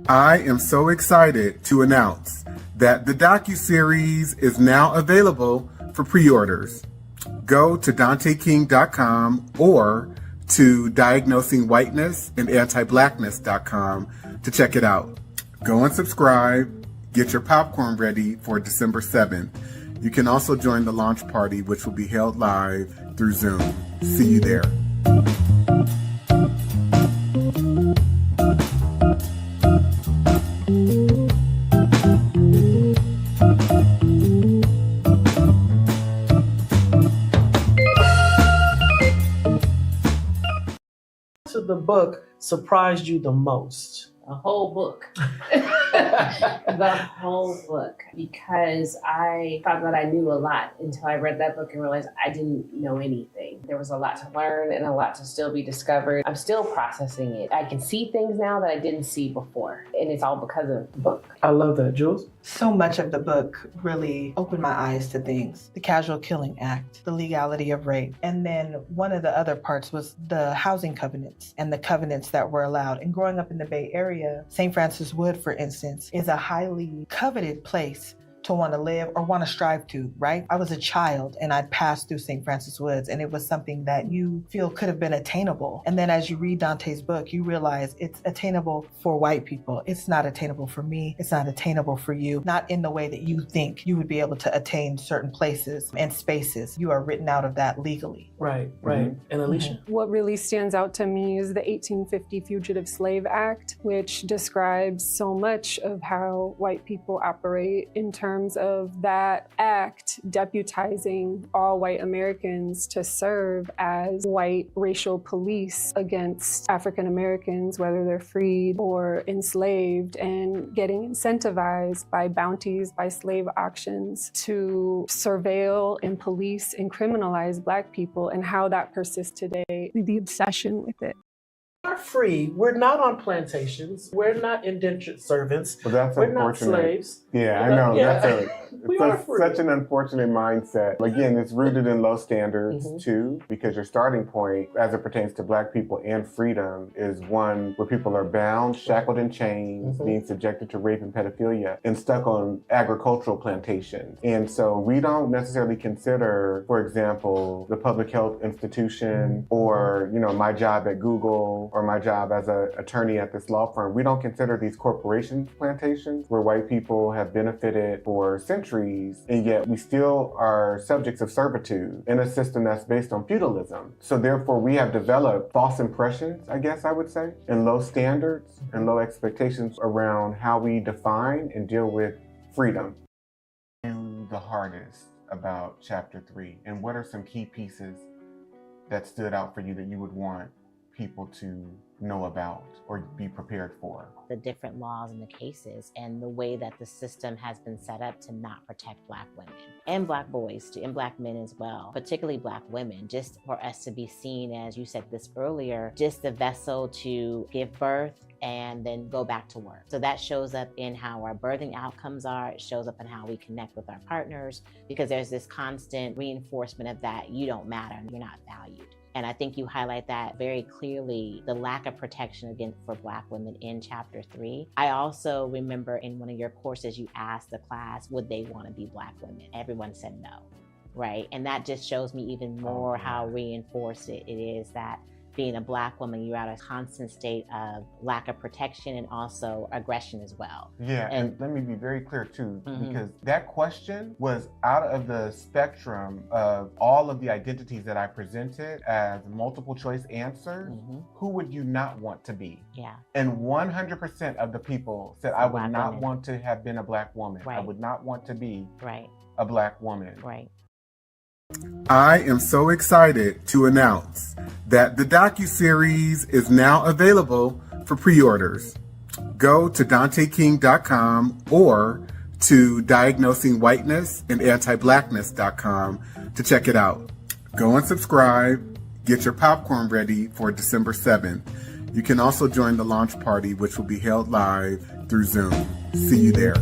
I am so excited to announce that the Docuseries is now available for pre-orders. Go to DanteKing.com or to Diagnosing Whiteness and Anti-Blackness.com to check it out. Go and subscribe. Get your popcorn ready for December 7th. You can also join the launch party, which will be held live through Zoom. See you there. The book surprised you the most? A whole book. The whole book. Because I thought that I knew a lot until I read that book and realized I didn't know anything. There was a lot to learn and a lot to still be discovered. I'm still processing it. I can see things now that I didn't see before. And it's all because of the book. I love that. Jules? So much of the book really opened my eyes to things. The Casual Killing Act, the legality of rape. And then one of the other parts was the housing covenants and the covenants that were allowed. And growing up in the Bay Area, St. Francis Wood, for instance, is a highly coveted place to want to live or want to strive to, right? I was a child and I'd passed through St. Francis Woods and it was something that you feel could have been attainable. And then as you read Dante's book, you realize it's attainable for white people. It's not attainable for me. It's not attainable for you. Not in the way that you think you would be able to attain certain places and spaces. You are written out of that legally. Right. And Alicia? What really stands out to me is the 1850 Fugitive Slave Act, which describes so much of how white people operate in terms of that act deputizing all white Americans to serve as white racial police against African Americans, whether they're freed or enslaved, and getting incentivized by bounties, by slave auctions to surveil and police and criminalize Black people, and how that persists today, the obsession with it. We're free. We're not on plantations. We're not indentured servants. Well, that's We're unfortunate. not slaves. Yeah, I know. Yeah. That's such an unfortunate mindset. Again, it's rooted in low standards too, because your starting point, as it pertains to Black people and freedom, is one where people are bound, shackled in chains, being subjected to rape and pedophilia, and stuck on agricultural plantations. And so we don't necessarily consider, for example, the public health institution or, my job at Google or my job as an attorney at this law firm. We don't consider these corporation plantations where white people have benefited for centuries, and yet we still are subjects of servitude in a system that's based on feudalism. So therefore we have developed false impressions, I guess I would say, and low standards and low expectations around how we define and deal with freedom. The hardest about chapter 3, and what are some key pieces that stood out for you that you would want people to know about or be prepared for? The different laws and the cases and the way that the system has been set up to not protect Black women and Black boys too, and Black men as well, particularly Black women, just for us to be seen, as you said this earlier, just the vessel to give birth and then go back to work. So that shows up in how our birthing outcomes are. It shows up in how we connect with our partners, because there's this constant reinforcement of that you don't matter and you're not valued. And I think you highlight that very clearly, the lack of protection for Black women in chapter 3. I also remember in one of your courses, you asked the class, would they want to be Black women? Everyone said no, right? And that just shows me even more how reinforced it is that being a Black woman, you're at a constant state of lack of protection and also aggression as well. Yeah, and let me be very clear too, because that question was out of the spectrum of all of the identities that I presented as multiple choice answers. Who would you not want to be? Yeah. And 100% of the people said, I would not want to have been a Black woman. Right. I would not want to be right. a Black woman. Right. I am so excited to announce that the Docuseries is now available for pre-orders. Go to DanteKing.com or to Diagnosing Whiteness and Anti-Blackness.com to check it out. Go and subscribe. Get your popcorn ready for December 7th. You can also join the launch party, which will be held live through Zoom. See you there.